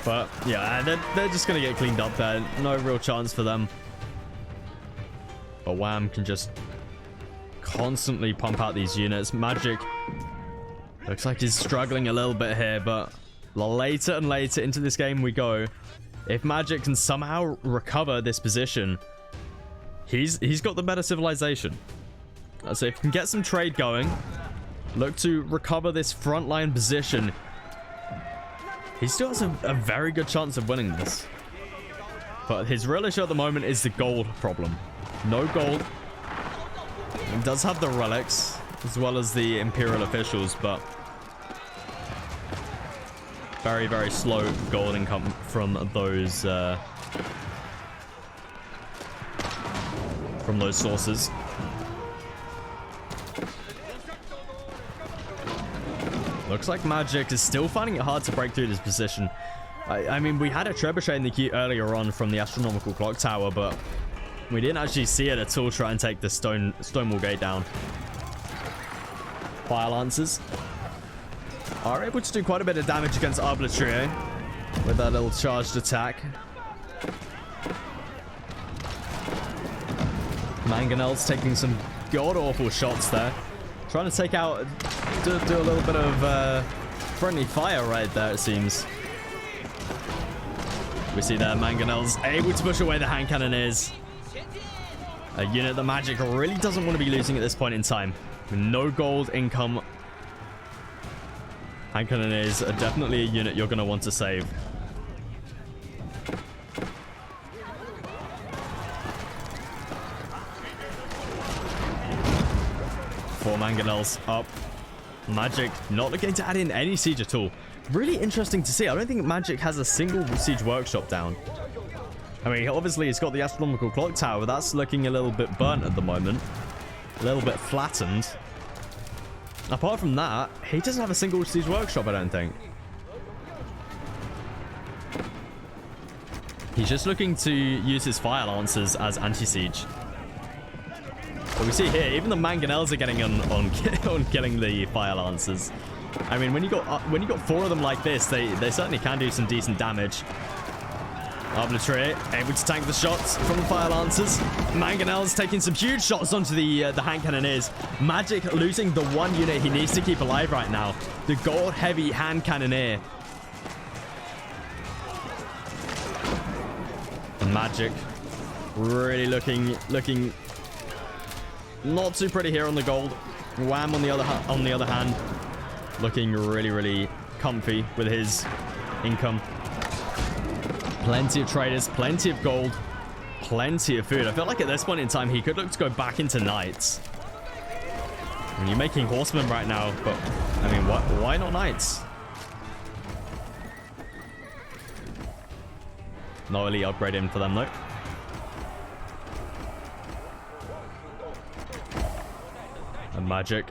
But yeah, they're just going to get cleaned up there. No real chance for them. But Wham can just constantly pump out these units. Magic looks like he's struggling a little bit here, but later and later into this game we go. If Magic can somehow recover this position, he's got the better civilization. So if he can get some trade going, look to recover this frontline position, he still has a very good chance of winning this. But his real issue at the moment is the gold problem. No gold. He does have the relics as well as the Imperial officials, but very, very slow gold income from those sources. Looks like Magic is still finding it hard to break through this position. I mean, we had a trebuchet in the queue earlier on from the astronomical clock tower, but we didn't actually see it at all try and take the Stonewall Gate down. Fire Lancers are able to do quite a bit of damage against Arbitrary with that little charged attack. Mangonel's taking some god-awful shots there. Trying to take out, do a little bit of friendly fire right there, it seems. We see there Mangonel's able to push away the hand cannoneers. A unit that Magic really doesn't want to be losing at this point in time. With no gold income, hand cannoneers are definitely a unit you're going to want to save. Four Mangonels up. Magic not looking to add in any siege at all. Really interesting to see. I don't think Magic has a single siege workshop down. I mean, obviously he's got the astronomical clock tower, but that's looking a little bit burnt at the moment. A little bit flattened. Apart from that, he doesn't have a single siege workshop, I don't think. He's just looking to use his fire lancers as anti-siege. But we see here, even the Mangonels are getting on killing the fire lancers. I mean, when you got four of them like this, they certainly can do some decent damage. Arbitrary able to tank the shots from the fire lancers. Mangonel's taking some huge shots onto the hand cannoneers. Magic losing the one unit he needs to keep alive right now, the gold heavy hand cannoneer. And Magic really looking not too pretty here on the gold. Wham on the other hand, looking really comfy with his income. Plenty of traders, plenty of gold, plenty of food. I feel like at this point in time he could look to go back into knights. And you're making horsemen right now, but I mean, why not knights? No elite upgrade in for them though. And Magic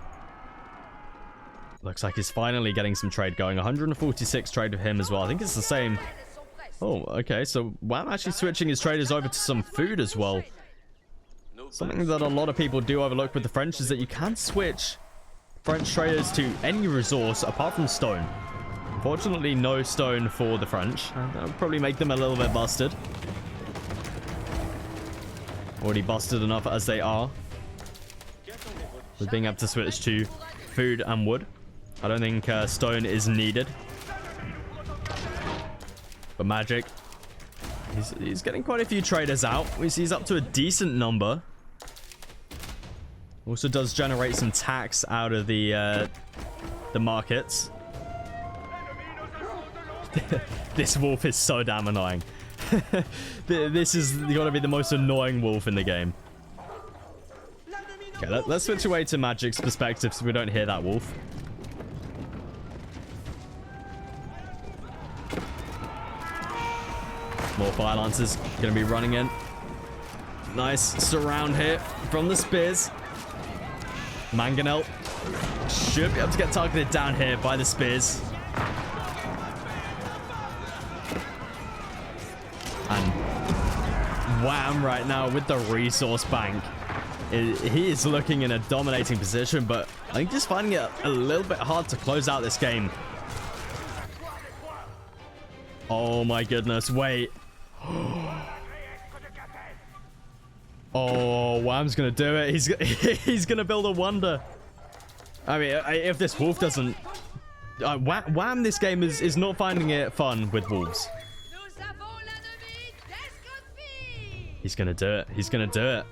looks like he's finally getting some trade going. 146 trade with him as well. I think it's the same. Oh, okay. So Wham actually switching his traders over to some food as well. Something that a lot of people do overlook with the French is that you can switch French traders to any resource apart from stone. Unfortunately, no stone for the French. That would probably make them a little bit busted. Already busted enough as they are. With being able to switch to food and wood. I don't think stone is needed. But Magic, he's getting quite a few traders out. He's up to a decent number. Also does generate some tax out of the markets. This wolf is so damn annoying. This is got to be the most annoying wolf in the game. Okay, let's switch away to Magic's perspective so we don't hear that wolf. More fire lancers going to be running in. Nice surround here from the spears. Mangonel should be able to get targeted down here by the spears. And Wham right now with the resource bank. He is looking in a dominating position, but I think just finding it a little bit hard to close out this game. Oh my goodness, wait. Oh, Wham's gonna do it. He's gonna build a wonder. I mean, if this wolf doesn't... Wham this game is not finding it fun with wolves. He's gonna do it. He's gonna do it.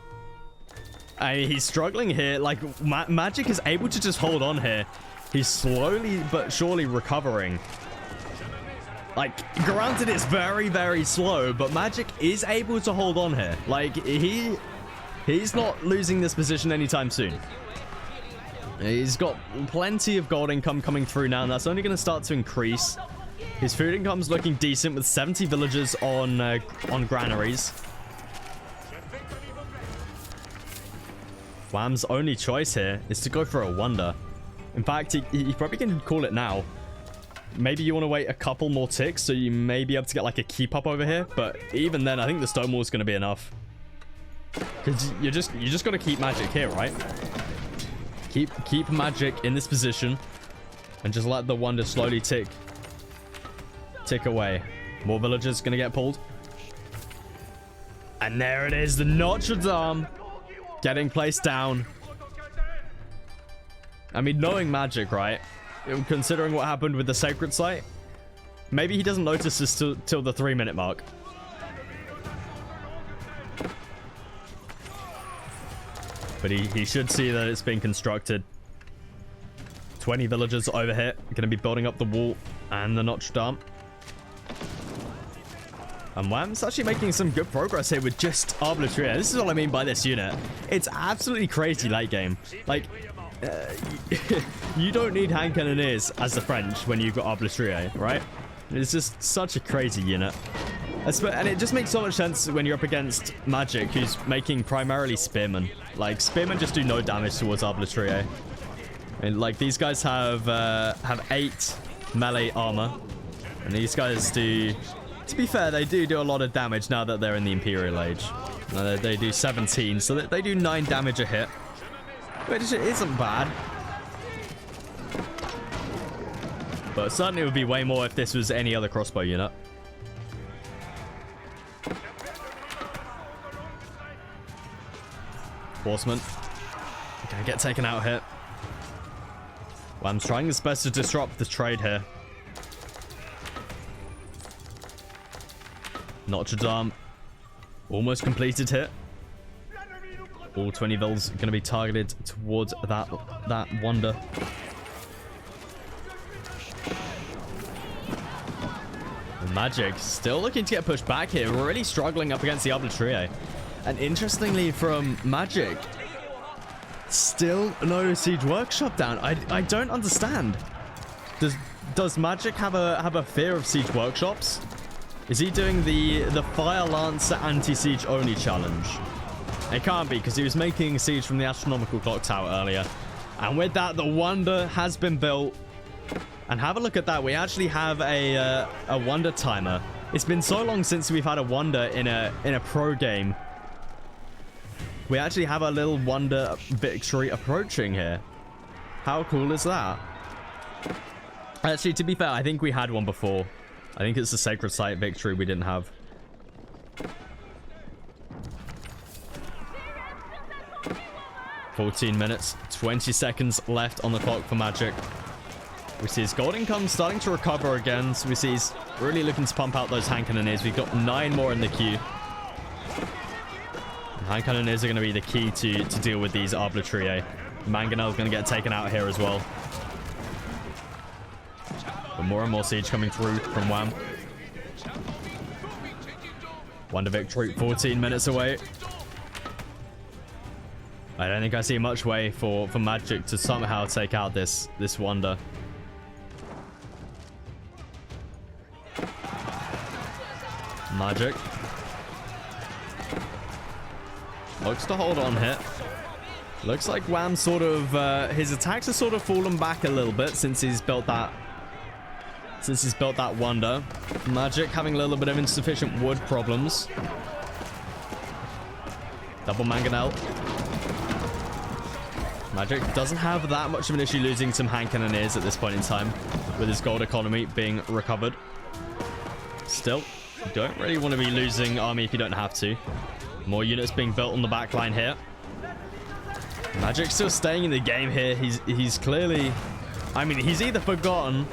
I mean, he's struggling here. Like, Magic is able to just hold on here. He's slowly but surely recovering. Like, granted, it's very slow, but Magic is able to hold on here. Like, he's not losing this position anytime soon. He's got plenty of gold income coming through now, and that's only going to start to increase. His food income's looking decent with 70 villagers on granaries. Wham's only choice here is to go for a wonder. In fact, he probably can call it now. Maybe you want to wait a couple more ticks so you may be able to get like a keep up over here. But even then, I think the stone wall is going to be enough. Because you just got to keep magic here, right? Keep magic in this position and just let the wonder slowly tick away. More villagers going to get pulled. And there it is, the Notre Dame getting placed down. I mean, knowing magic, right? Considering what happened with the sacred site, maybe he doesn't notice this till the 3-minute mark. But he should see that it's being constructed. 20 villagers over here. Going to be building up the wall and the Notre Dame. And Wham's actually making some good progress here with just Arbitraire. This is what I mean by this unit. It's absolutely crazy late game. Like, you don't need hand cannoneers as the French when you've got Arbitraire, right? It's just such a crazy unit. And it just makes so much sense when you're up against Magic, who's making primarily Spearmen. Like, Spearmen just do no damage towards Arbitraire. And, like, these guys have 8 melee armor. And these guys do... To be fair, they do a lot of damage now that they're in the Imperial Age. They do 17, so they do 9 damage a hit. Which isn't bad. But certainly it would be way more if this was any other crossbow unit. Horseman. Gonna get taken out here. Well, I'm trying his best to disrupt the trade here. Notre Dame. Almost completed here. All 20 vills going to be targeted towards that wonder. Magic still looking to get pushed back here. We're really struggling up against the Arbitraire. And interestingly from Magic, still no Siege Workshop down. I don't understand. Does Magic have a fear of Siege Workshops? Is he doing the Fire Lancer anti-siege only challenge? It can't be, because he was making siege from the astronomical clock tower earlier. And with that, the wonder has been built. And have a look at that. We actually have a wonder timer. It's been so long since we've had a wonder in a pro game. We actually have a little wonder victory approaching here. How cool is that? Actually, to be fair, I think we had one before. I think it's the Sacred Site victory we didn't have. $14 minutes, 20 seconds left on the clock for Magic. We see his gold income starting to recover again. So we see he's really looking to pump out those hand cannoneers. We've got 9 more in the queue. Hand cannoneers are going to be the key to deal with these Arbitraire. Mangonel's going to get taken out here as well. But more and more siege coming through from Wham. Wonder victory, 14 minutes away. I don't think I see much way for Magic to somehow take out this wonder. Magic looks to hold on here. Looks like Wham sort of his attacks have sort of fallen back a little bit since he's built that wonder. Magic having a little bit of insufficient wood problems. Double mangonel. Magic doesn't have that much of an issue losing some hand cannoneers at this point in time, with his gold economy being recovered. Still, you don't really want to be losing army if you don't have to. More units being built on the back line here. Magic still staying in the game here. He's clearly... I mean, he's either forgotten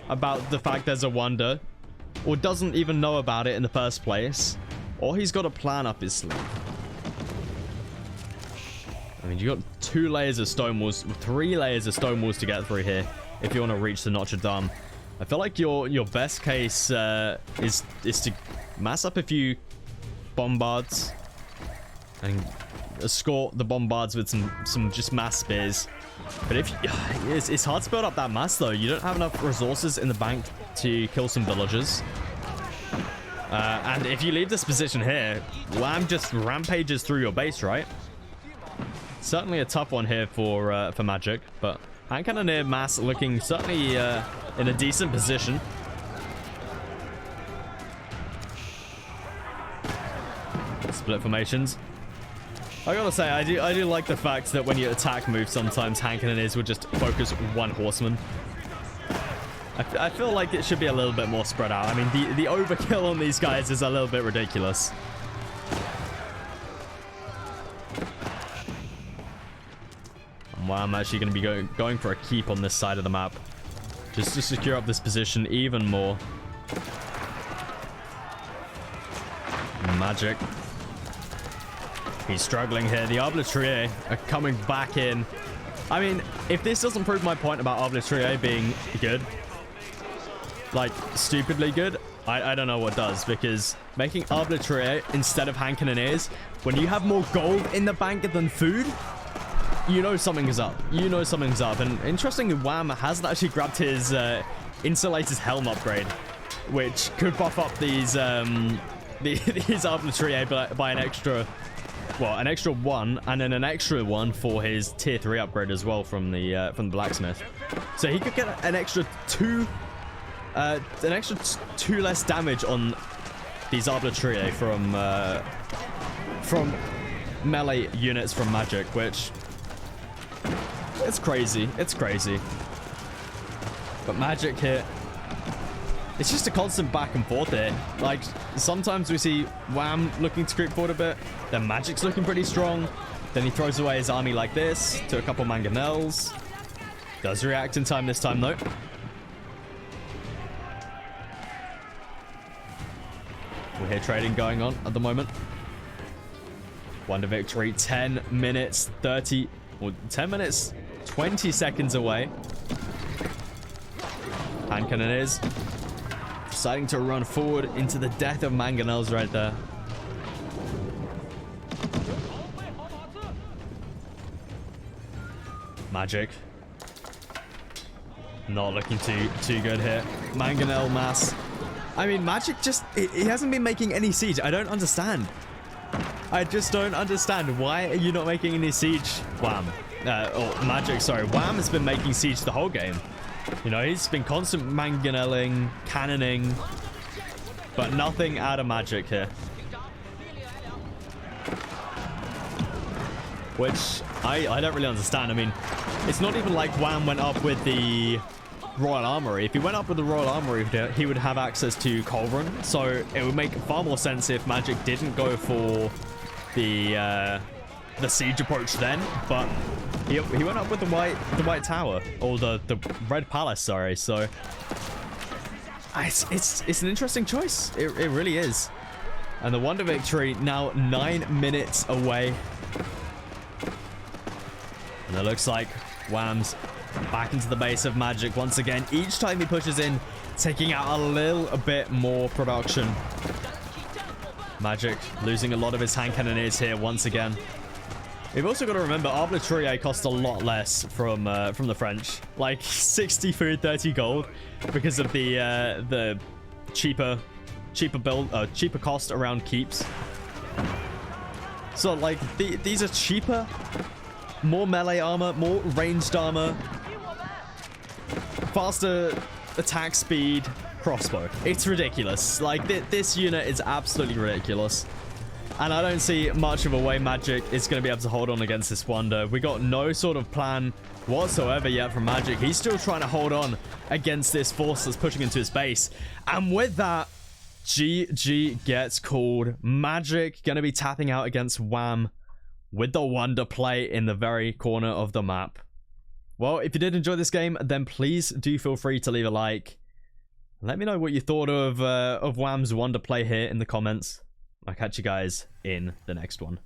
about the fact there's a wonder, or doesn't even know about it in the first place, or he's got a plan up his sleeve. I mean, you got 2 layers of stone walls, 3 layers of stone walls to get through here if you want to reach the Notre Dame. I feel like your best case is to mass up a few bombards and escort the bombards with some just mass spears. But it's hard to build up that mass though. You don't have enough resources in the bank to kill some villagers. And if you leave this position here, Wham just rampages through your base, right? Certainly a tough one here for Magic, but Hand Cannoneer mass looking certainly in a decent position. Split formations. I gotta say, I do like the fact that when you attack moves, sometimes Hand Cannoneers would just focus one horseman. I feel like it should be a little bit more spread out. I mean, the overkill on these guys is a little bit ridiculous. And wow, I'm actually going to be going for a keep on this side of the map, just to secure up this position even more. Magic. He's struggling here. The Arbitrier are coming back in. I mean, if this doesn't prove my point about Arbitrier being good, like stupidly good, I don't know what does, because making Arbitrier instead of Hand Cannoneers, when you have more gold in the bank than food, you know something is up. You know something's up. And interestingly, Wham hasn't actually grabbed his Insulator's Helm upgrade, which could buff up these these Arbitrier by an extra, well, an extra one, and then an extra one for his tier 3 upgrade as well from the blacksmith. So he could get an extra two less damage on these Arbitrier from melee units from Magic, which it's crazy. It's crazy. But Magic here, it's just a constant back and forth here. Like, sometimes we see Wham looking to creep forward a bit, then Magic's looking pretty strong, then he throws away his army like this to a couple mangonels. Does react in time this time though. We hear trading going on at the moment. Wonder victory, 10 minutes 30, or 10 minutes 20 seconds away. Hand Cannoneers deciding to run forward into the death of mangonels right there. Magic not looking too good here. Mangonel mass. I mean, Magic just, he hasn't been making any siege. I don't understand. I just don't understand. Why are you not making any siege? Wham. Magic, sorry. Wham has been making siege the whole game. You know, he's been constant mangonelling, cannoning, but nothing out of Magic here. Which I don't really understand. I mean, it's not even like Wham went up with the Royal Armory. If he went up with the Royal Armory, he would have access to Culverin, so it would make far more sense if Magic didn't go for the siege approach then, but he went up with the white tower, or the red palace, sorry. So it's an interesting choice. It really is. And the Wonder victory now 9 minutes away, and it looks like Wham's back into the base of Magic once again. Each time he pushes in, taking out a little bit more production. Magic losing a lot of his Hand Cannoneers here once again. We've also got to remember, Arbitrier cost a lot less from the French, like 60 food, 30 gold, because of the cheaper cost around keeps. So like these are cheaper, more melee armor, more ranged armor, faster attack speed, crossbow. It's ridiculous. Like this unit is absolutely ridiculous. And I don't see much of a way Magic is going to be able to hold on against this Wonder. We got no sort of plan whatsoever yet from Magic. He's still trying to hold on against this force that's pushing into his base. And with that, GG gets called. Magic going to be tapping out against Wham with the Wonder play in the very corner of the map. Well, if you did enjoy this game, then please do feel free to leave a like. Let me know what you thought of Wham's Wonder play here in the comments. I'll catch you guys in the next one.